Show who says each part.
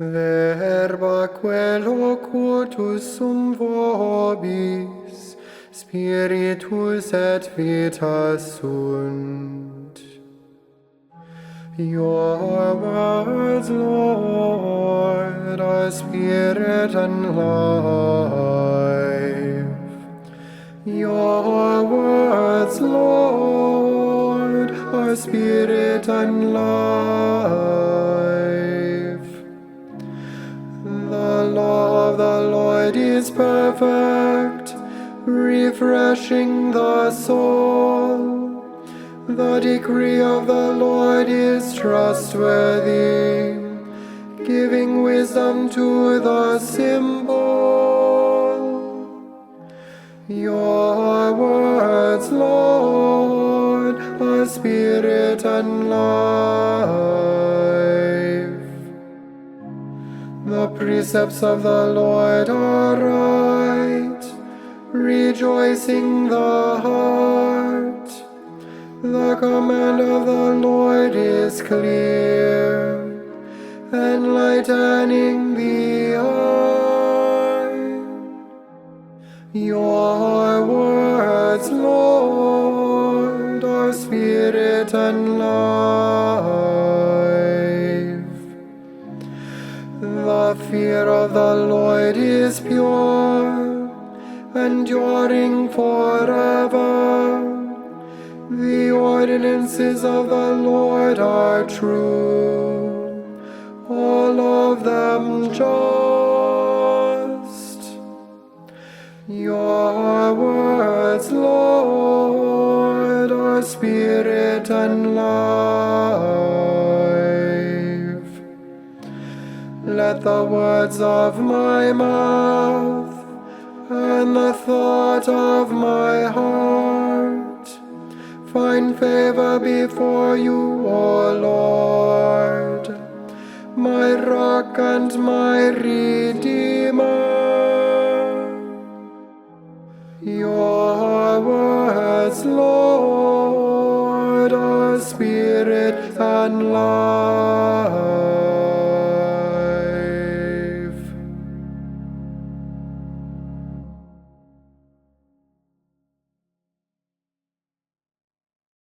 Speaker 1: Verba locutus sum vobis, spiritus et vita sunt. Your words, Lord, are spirit and life. Your words, Lord, are spirit and life. The law of the Lord is perfect, refreshing the soul. The decree of the Lord is trustworthy, giving wisdom to the simple. Your words, Lord, are spirit and life. The precepts of the Lord are right, rejoicing the heart. The command of the Lord is clear, enlightening the eye. Your words, Lord, are spirit and life. The fear of the Lord is pure, enduring forever. The ordinances of the Lord are true, all of them just. Your words, Lord, are spirit and life. Let the words of my mouth and the thought of my heart find favor before you, O Lord, my rock and my redeemer.